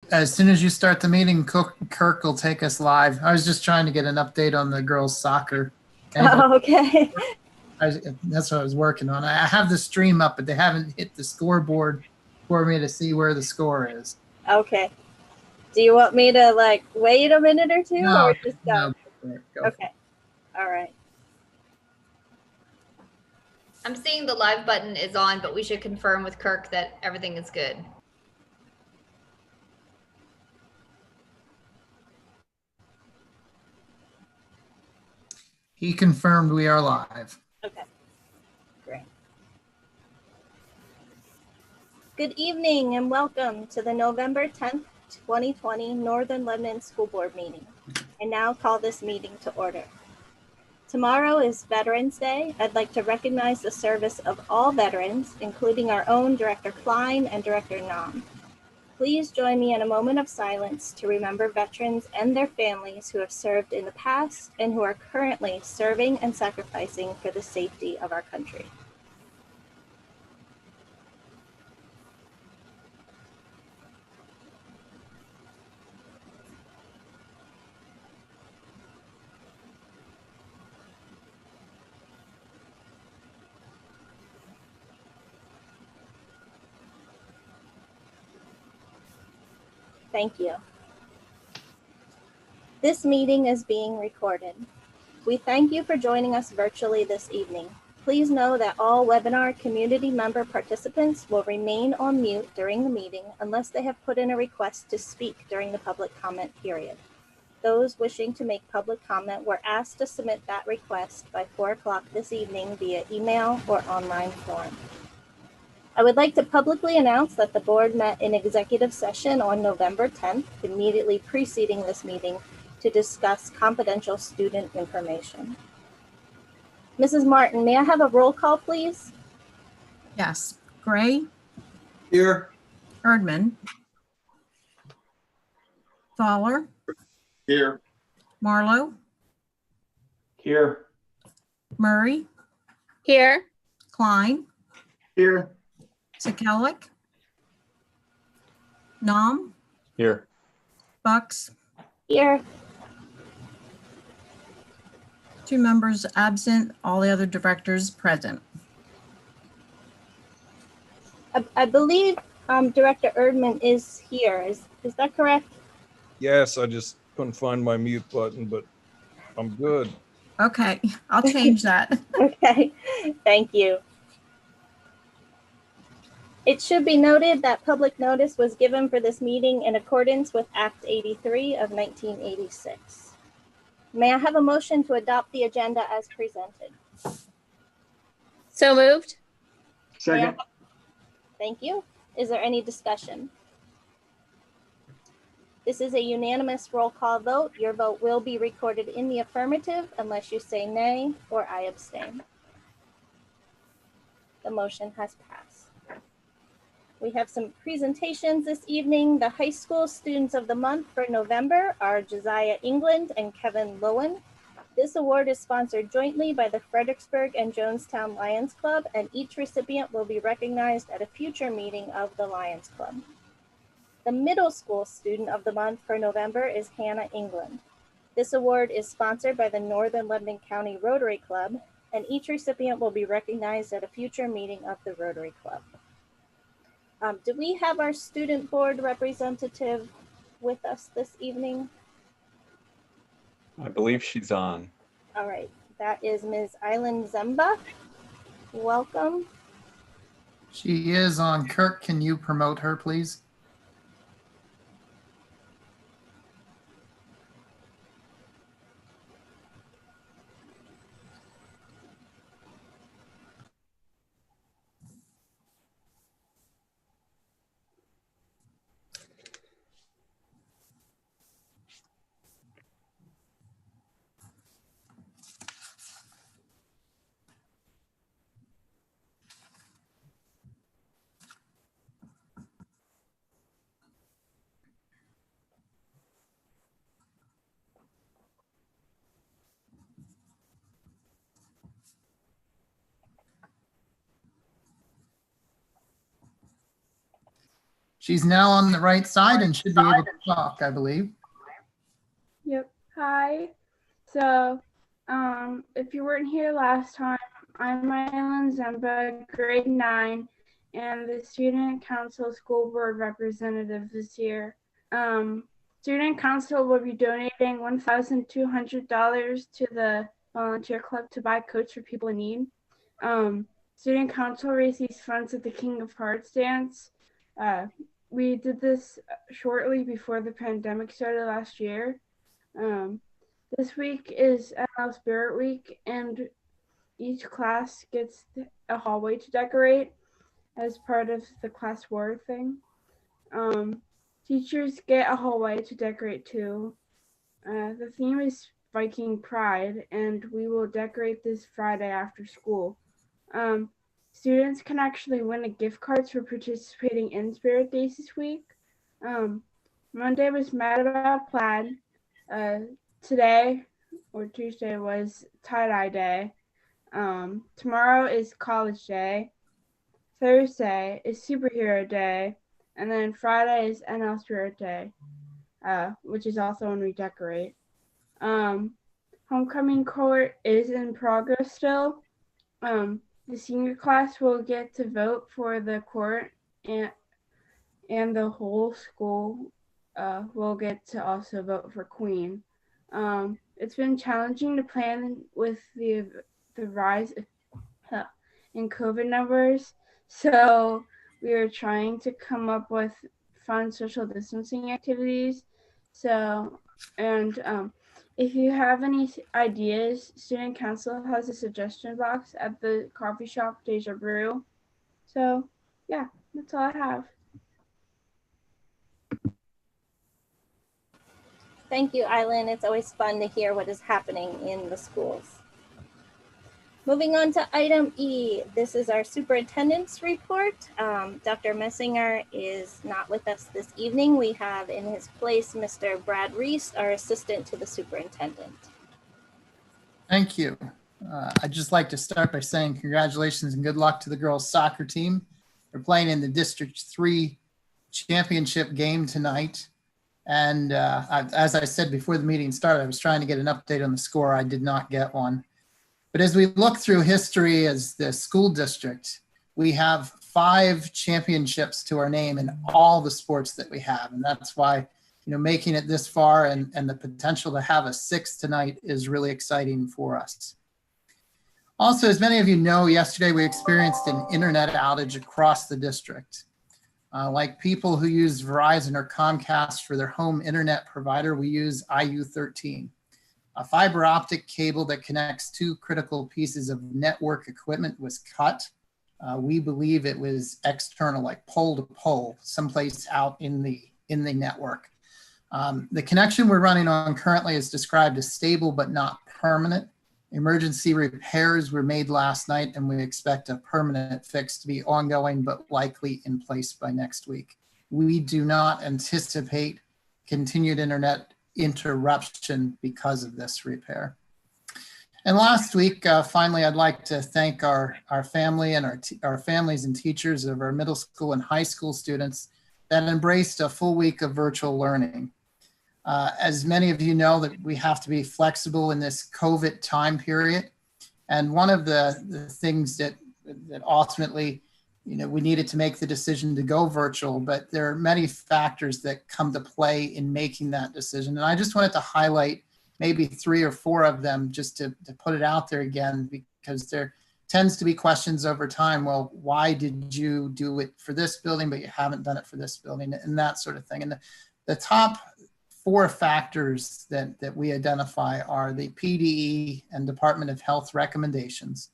As soon as you start the meeting, Kirk will take us live. I was just trying to get an update on the girls' soccer. Anybody? Oh, okay. That's what I was working on. I have the stream up, but they haven't hit the scoreboard for me to see where the score is. Okay. Do you want me to like wait a minute or two No, or just go? no, go Okay. All right. I'm seeing the live button is on, but we should confirm with Kirk that everything is good. He confirmed we are live. Okay. Great. Good evening and welcome to the November 10th, 2020 Northern Lebanon School Board meeting. I now call this meeting to order. Tomorrow is Veterans Day. I'd like to recognize the service of all veterans, including our own Director Klein and Director Nam. Please join me in a moment of silence to remember veterans and their families who have served in the past and who are currently serving and sacrificing for the safety of our country. Thank you. This meeting is being recorded. We thank you for joining us virtually this evening. Please know that all webinar community member participants will remain on mute during the meeting unless they have put in a request to speak during the public comment period. Those wishing to make public comment were asked to submit that request by 4 o'clock this evening via email or online form. I would like to publicly announce that the board met in executive session on November 10th, immediately preceding this meeting, to discuss confidential student information. Mrs. Martin, may I have a roll call, please? Yes. Gray. Here. Erdman. Fowler. Here. Marlowe. Here. Murray. Here. Klein. Here. Sekelic. Nam. Here. Bucks. Here. 2 members absent, all the other directors present. I believe Director Erdman is here. Is that correct? Yes, I just couldn't find my mute button, but I'm good. Okay, I'll change that. Okay, thank you. It should be noted that public notice was given for this meeting in accordance with Act 83 of 1986. May I have a motion to adopt the agenda as presented? So moved. Second. Thank you. Is there any discussion? This is a unanimous roll call vote. Your vote will be recorded in the affirmative unless you say nay or I abstain. The motion has passed. We have some presentations this evening. The high school students of the month for November are Josiah England and Kevin Lowen. This award is sponsored jointly by the Fredericksburg and Jonestown Lions Club, and each recipient will be recognized at a future meeting of the Lions Club. The middle school student of the month for November is Hannah England. This award is sponsored by the Northern Lebanon County Rotary Club, and each recipient will be recognized at a future meeting of the Rotary Club. Do we have our student board representative with us this evening? I believe she's on. All right, that is Ms. Eileen Zemba. Welcome. She is on. Kirk, can you promote her, please? She's now on the right side and should be able to talk, I believe. Yep. Hi. So, if you weren't here last time, I'm Mylan Zemba, grade 9, and the Student Council School Board representative this year. Student Council will be donating $1,200 to the volunteer club to buy coats for people in need. Student Council raised these funds at the King of Hearts dance. We did this shortly before the pandemic started last year. This week is NL Spirit Week, and each class gets a hallway to decorate as part of the class war thing. Teachers get a hallway to decorate too. The theme is Viking Pride, and we will decorate this Friday after school. Students can actually win a gift cards for participating in Spirit Days this week. Monday was Mad About Plaid. Today or Tuesday was Tie-Dye Day. Tomorrow is College Day. Thursday is Superhero Day. And then Friday is NL Spirit Day, which is also when we decorate. Homecoming court is in progress still. The senior class will get to vote for the court, and the whole school will get to also vote for queen. It's been challenging to plan with the rise in COVID numbers, so we are trying to come up with fun social distancing activities. So, and if you have any ideas, Student Council has a suggestion box at the coffee shop Deja Brew. So, yeah, that's all I have. Thank you, Eileen. It's always fun to hear what is happening in the schools. Moving on to item E, this is our superintendent's report. Dr. Messinger is not with us this evening. We have in his place Mr. Brad Reese, our assistant to the superintendent. Thank you. I'd just like to start by saying congratulations and good luck to the girls soccer team. They're playing in the District 3 championship game tonight. And as I said before the meeting started, I was trying to get an update on the score. I did not get one. But as we look through history as the school district, we have 5 championships to our name in all the sports that we have. And that's why, making it this far and the potential to have a 6th tonight is really exciting for us. Also, as many of you know, yesterday we experienced an internet outage across the district. Like people who use Verizon or Comcast for their home internet provider, we use IU13. A fiber optic cable that connects 2 critical pieces of network equipment was cut. We believe it was external, like pole to pole, someplace out in the network. The connection we're running on currently is described as stable but not permanent. Emergency repairs were made last night, and we expect a permanent fix to be ongoing but likely in place by next week. We do not anticipate continued internet interruption because of this repair. And last week, finally, I'd like to thank our family and our families and teachers of our middle school and high school students that embraced a full week of virtual learning. As many of you know, that we have to be flexible in this COVID time period. And one of the things that ultimately, we needed to make the decision to go virtual, but there are many factors that come to play in making that decision. And I just wanted to highlight maybe 3 or 4 of them just to put it out there again, because there tends to be questions over time. Well, why did you do it for this building, but you haven't done it for this building, and that sort of thing. And the top 4 factors that we identify are the PDE and Department of Health recommendations,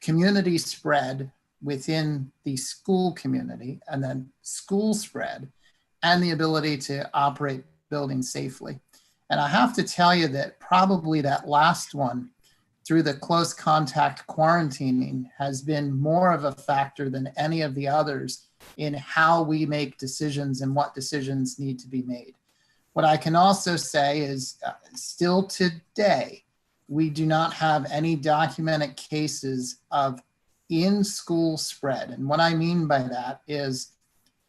community spread within the school community, and then school spread, and the ability to operate buildings safely. And I have to tell you that probably that last one, through the close contact quarantining, has been more of a factor than any of the others in how we make decisions and what decisions need to be made. What I can also say is still today, we do not have any documented cases of in-school spread. And what I mean by that is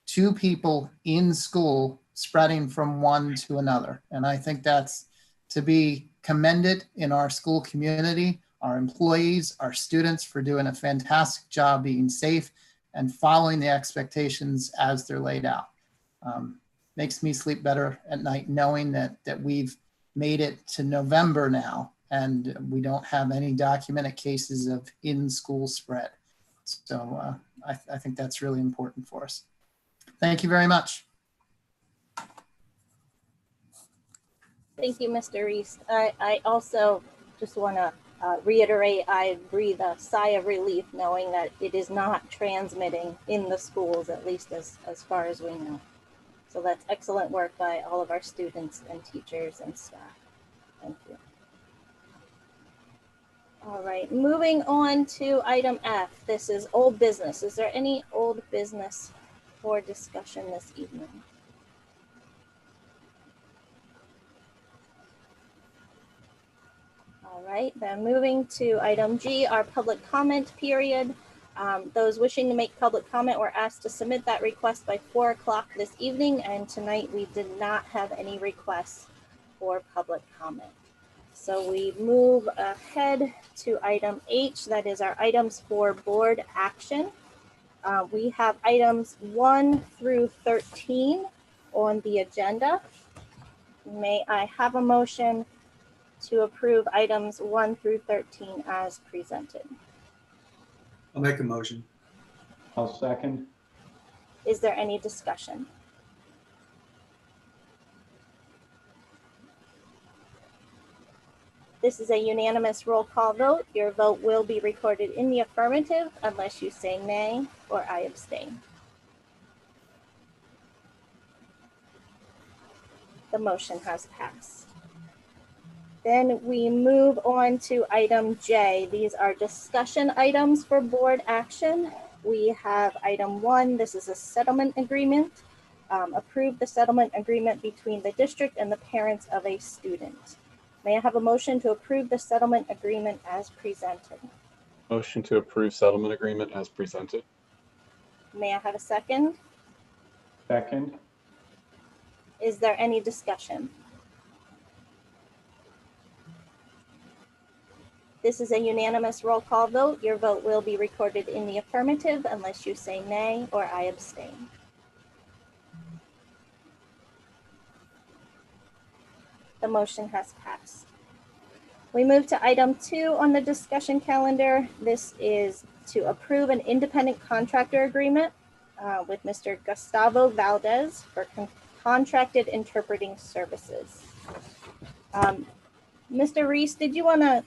2 people in school spreading from one to another. And I think that's to be commended in our school community, our employees, our students for doing a fantastic job being safe and following the expectations as they're laid out. Makes me sleep better at night knowing that we've made it to November now and we don't have any documented cases of in-school spread. So I think that's really important for us. Thank you very much. Thank you, Mr. Reese. I also just want to reiterate, I breathe a sigh of relief knowing that it is not transmitting in the schools, at least as far as we know. So that's excellent work by all of our students and teachers and staff. Thank you. All right, moving on to item F. This is old business. Is there any old business for discussion this evening? All right, then moving to item G, our public comment period. Those wishing to make public comment were asked to submit that request by 4 o'clock this evening, and tonight we did not have any requests for public comment. So we move ahead to item H, that is our items for board action. We have items 1 through 13 on the agenda. May I have a motion to approve items 1 through 13 as presented? I'll make a motion. I'll second. Is there any discussion? This is a unanimous roll call vote. Your vote will be recorded in the affirmative unless you say nay or I abstain. The motion has passed. Then we move on to item J. These are discussion items for board action. We have item 1. This is a settlement agreement. Approve the settlement agreement between the district and the parents of a student. May I have a motion to approve the settlement agreement as presented? Motion to approve settlement agreement as presented. May I have a second? Second. Is there any discussion? This is a unanimous roll call vote. Your vote will be recorded in the affirmative unless you say nay or I abstain. The motion has passed. We move to item 2 on the discussion calendar. This is to approve an independent contractor agreement with Mr. Gustavo Valdez for contracted interpreting services. Mr. Reese, did you want to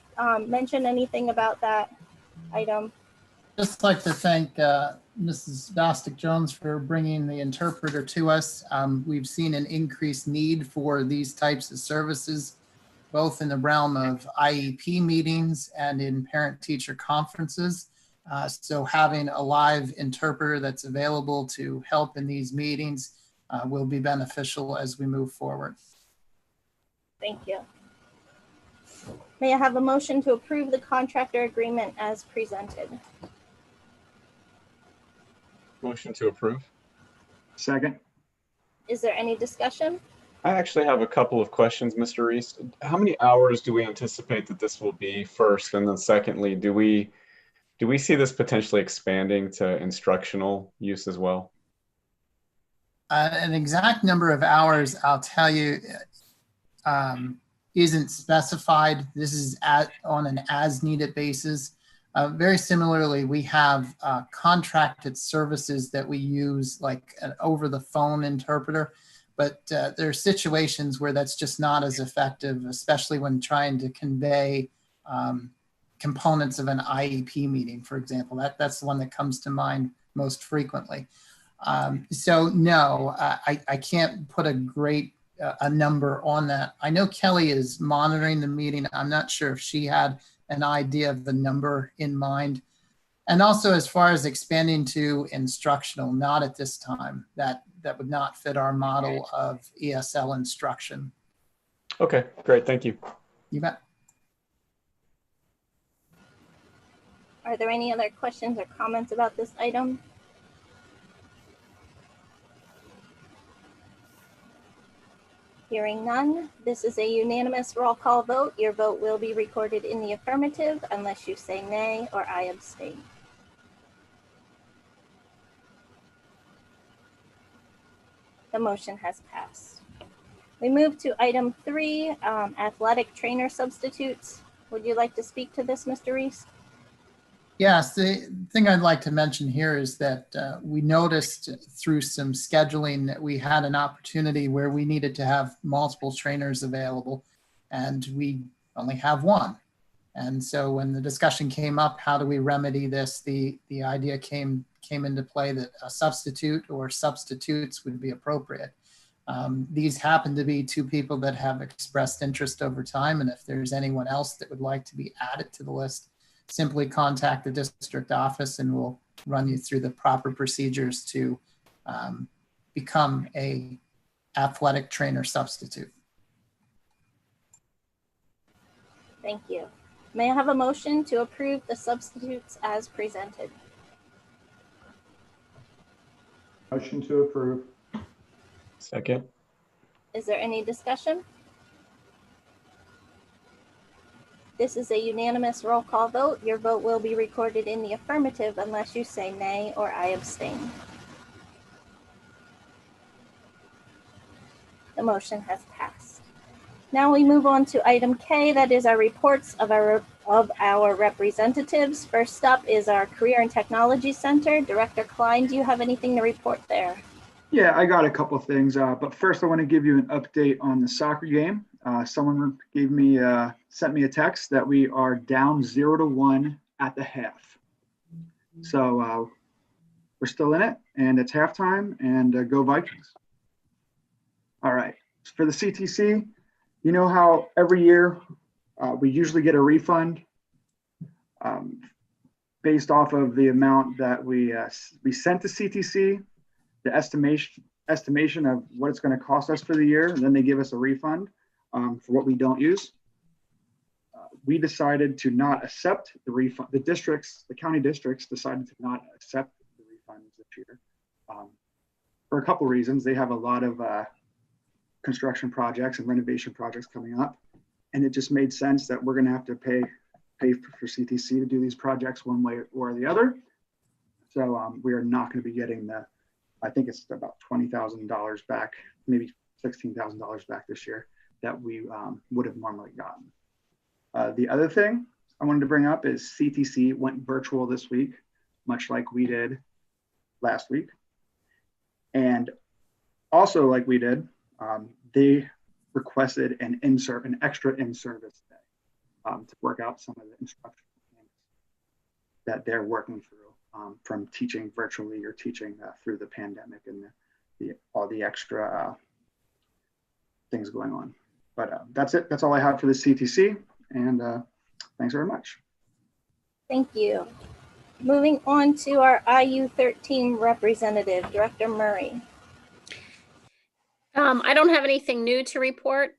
mention anything about that item? Just like to thank Mrs. Bostic Jones for bringing the interpreter to us. We've seen an increased need for these types of services, both in the realm of IEP meetings and in parent-teacher conferences. So having a live interpreter that's available to help in these meetings will be beneficial as we move forward. Thank you. May I have a motion to approve the contractor agreement as presented? Motion to approve. Second. Is there any discussion? I actually have a couple of questions, Mr. Reese. How many hours do we anticipate that this will be first? And then secondly, do we see this potentially expanding to instructional use as well? An exact number of hours, I'll tell you, isn't specified. This is on an as-needed basis. Very similarly, we have contracted services that we use, like an over-the-phone interpreter, but there are situations where that's just not as effective, especially when trying to convey components of an IEP meeting, for example. That's the one that comes to mind most frequently. So no, I can't put a number on that. I know Kelly is monitoring the meeting. I'm not sure if she had an idea of the number in mind. And also, as far as expanding to instructional, not at this time. That would not fit our model of ESL instruction. Okay, great. Thank you. You bet. Are there any other questions or comments about this item? Hearing none, this is a unanimous roll call vote. Your vote will be recorded in the affirmative unless you say nay or I abstain. The motion has passed. We move to item 3, athletic trainer substitutes. Would you like to speak to this, Mr. Reese? Yes, the thing I'd like to mention here is that we noticed through some scheduling that we had an opportunity where we needed to have multiple trainers available, and we only have one. And so when the discussion came up, how do we remedy this? The idea came into play that a substitute or substitutes would be appropriate. These happen to be 2 people that have expressed interest over time, and if there's anyone else that would like to be added to the list, simply contact the district office and we'll run you through the proper procedures to become a athletic trainer substitute. Thank you. May I have a motion to approve the substitutes as presented? Motion to approve. Second. Is there any discussion? This is a unanimous roll call vote. Your vote will be recorded in the affirmative unless you say nay or I abstain. The motion has passed. Now we move on to item K, that is our reports of our representatives. First up is our Career and Technology Center. Director Klein, do you have anything to report there? Yeah, I got a couple of things, but first I want to give you an update on the soccer game. Someone sent me a text that we are down 0-1 at the half. So we're still in it, and it's halftime, and go Vikings. All right, for the CTC, you know how every year we usually get a refund based off of the amount that we sent to CTC, the estimation of what it's going to cost us for the year, and then they give us a refund for what we don't use. We decided to not accept the refund. The county districts decided to not accept the refunds this year for a couple of reasons. They have a lot of construction projects and renovation projects coming up, and it just made sense that we're going to have to pay for CTC to do these projects one way or the other. So we are not going to be getting I think it's about $20,000 back, maybe $16,000 back this year that we would have normally gotten. The other thing I wanted to bring up is CTC went virtual this week, much like we did last week. And also like we did, they requested an extra in-service day to work out some of the instruction that they're working through from teaching virtually or teaching through the pandemic and all the extra things going on. But that's it. That's all I have for the CTC. And thanks very much. Thank you. Moving on to our IU13 representative, Director Murray. I don't have anything new to report.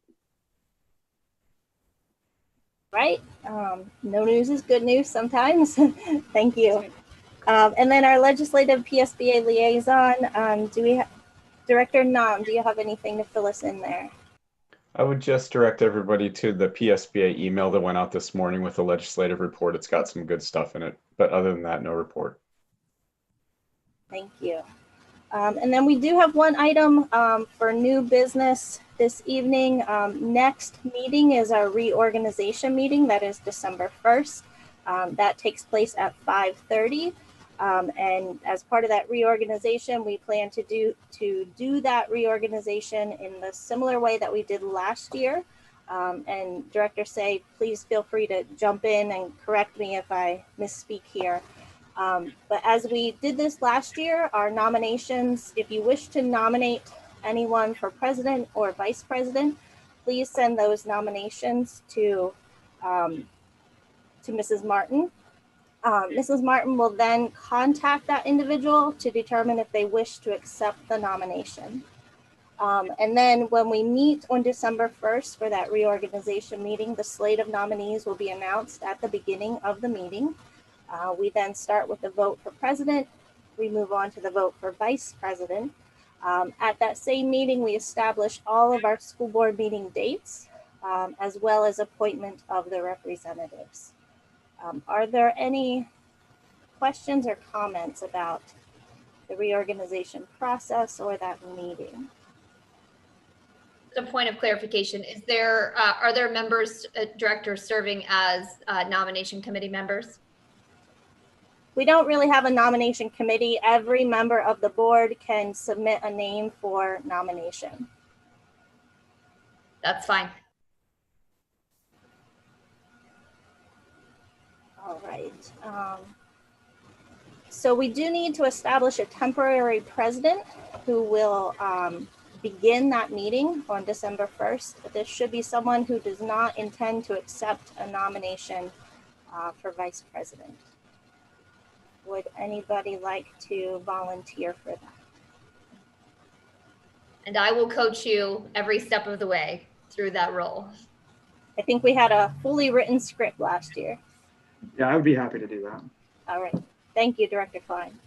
Right. No news is good news sometimes. Thank you. And then our legislative PSBA liaison, Director Nam, do you have anything to fill us in there? I would just direct everybody to the PSBA email that went out this morning with the legislative report. It's got some good stuff in it, but other than that, no report. Thank you. And then we do have one item for new business this evening. Next meeting is our reorganization meeting. That is December 1st. That takes place at 5:30. And as part of that reorganization, we plan to do that reorganization in the similar way that we did last year. And Director Say, please feel free to jump in and correct me if I misspeak here. But as we did this last year, our nominations, if you wish to nominate anyone for president or vice president, please send those nominations to Mrs. Martin. Mrs. Martin will then contact that individual to determine if they wish to accept the nomination. And then when we meet on December 1st for that reorganization meeting, the slate of nominees will be announced at the beginning of the meeting. We then start with the vote for president. We move on to the vote for vice president. At that same meeting, we established all of our school board meeting dates, as well as appointment of the representatives. Are there any questions or comments about the reorganization process or that meeting? Just a point of clarification, is there, are there members, directors serving as nomination committee members? We don't really have a nomination committee. Every member of the board can submit a name for nomination. That's fine. All right. So we do need to establish a temporary president who will begin that meeting on December 1st. This should be someone who does not intend to accept a nomination for vice president. Would anybody like to volunteer for that? And I will coach you every step of the way through that role. I think we had a fully written script last year. Yeah, I would be happy to do that. All right. Thank you, Director Klein.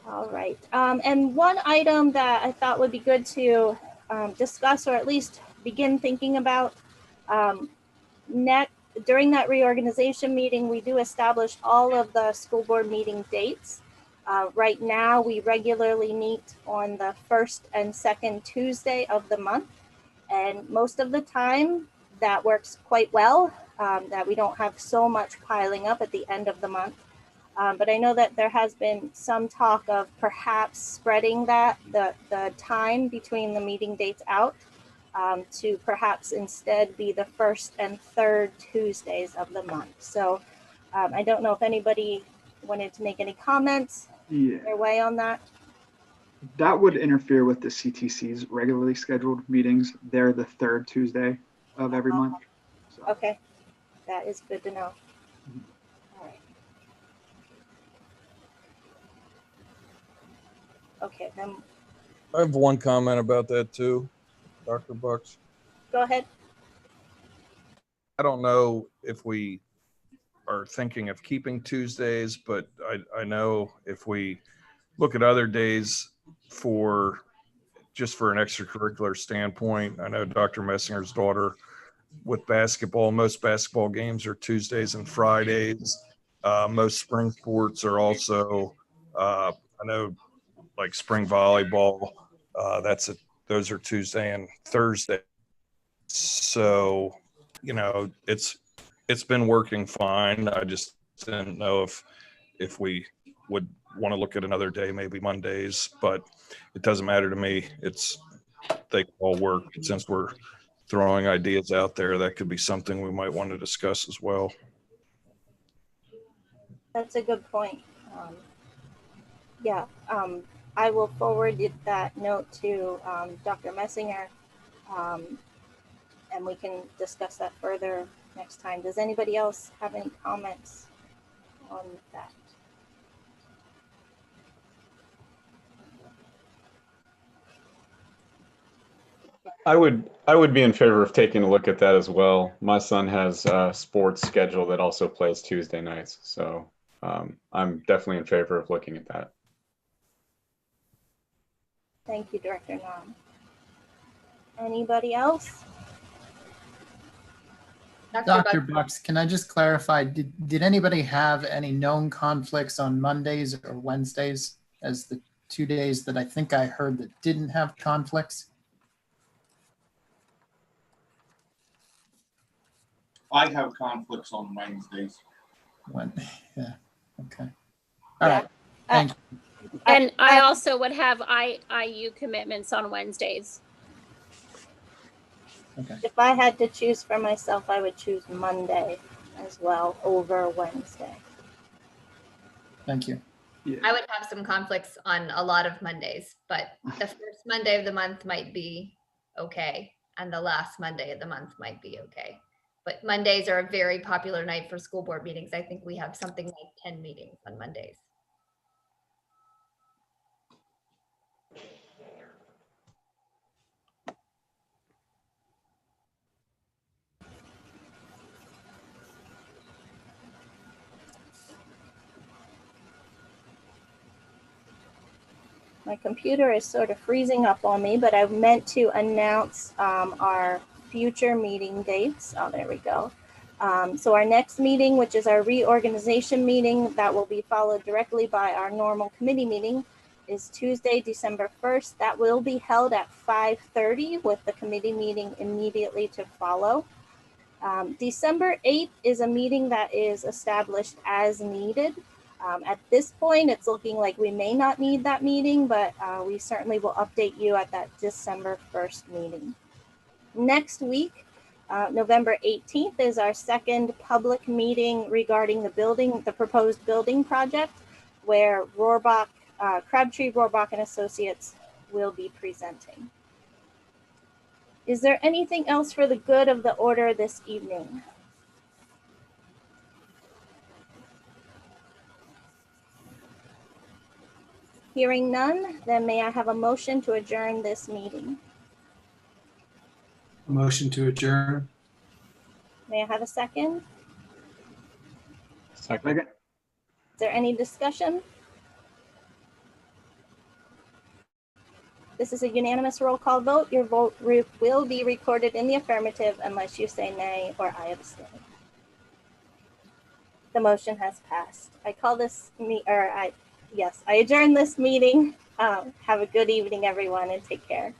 All right. And one item that I thought would be good to discuss, or at least begin thinking about, during that reorganization meeting, we do establish all of the school board meeting dates. Right now, we regularly meet on the first and second Tuesday of the month. And most of the time, that works quite well, that we don't have so much piling up at the end of the month. But I know that there has been some talk of perhaps spreading that, the time between the meeting dates out, to perhaps instead be the first and third Tuesdays of the month. So I don't know if anybody wanted to make any comments their way on that. That would interfere with the CTC's regularly scheduled meetings. They're the third Tuesday of every month. So. Okay, that is good to know. All right. Okay, then I have one comment about that too, Dr. Bucks. go ahead. I don't know if we are thinking of keeping Tuesdays, but I know if we look at other days for just for an extracurricular standpoint, I know Dr. Messinger's daughter with basketball, most basketball games are Tuesdays and Fridays. Most spring sports are also, I know like spring volleyball, those are Tuesday and Thursday. So, you know, it's been working fine. I just didn't know if we would want to look at another day, maybe Mondays, but it doesn't matter to me. They all work. Since we're throwing ideas out there, that could be something we might want to discuss as well. That's a good point. I will forward that note to Dr. Messinger, and we can discuss that further next time. Does anybody else have any comments on that? I would be in favor of taking a look at that as well. My son has a sports schedule that also plays Tuesday nights, so I'm definitely in favor of looking at that. Thank you, Director Nam. Anybody else? Dr. Bucks, can I just clarify, did anybody have any known conflicts on Mondays or Wednesdays as the 2 days that I think I heard that didn't have conflicts? I have conflicts on Wednesdays. Yeah, okay. All right, thank you. And I also would have IU commitments on Wednesdays. Okay. If I had to choose for myself, I would choose Monday as well over Wednesday. Thank you. Yeah. I would have some conflicts on a lot of Mondays, but the first Monday of the month might be okay, and the last Monday of the month might be okay. But Mondays are a very popular night for school board meetings. I think we have something like 10 meetings on Mondays. My computer is sort of freezing up on me, but I meant to announce our future meeting dates. Oh, there we go. So our next meeting, which is our reorganization meeting, that will be followed directly by our normal committee meeting, is Tuesday, December 1st. That will be held at 5:30 with the committee meeting immediately to follow. December 8th is a meeting that is established as needed. At this point, it's looking like we may not need that meeting, but we certainly will update you at that December 1st meeting. Next week, November 18th is our second public meeting regarding the proposed building project, where Crabtree, Rohrbach and Associates will be presenting. Is there anything else for the good of the order this evening? Hearing none, then may I have a motion to adjourn this meeting? A motion to adjourn. May I have a second? Second. Is there any discussion? This is a unanimous roll call vote. Your vote will be recorded in the affirmative unless you say nay or I abstain. The motion has passed. I adjourn this meeting. Have a good evening, everyone, and take care.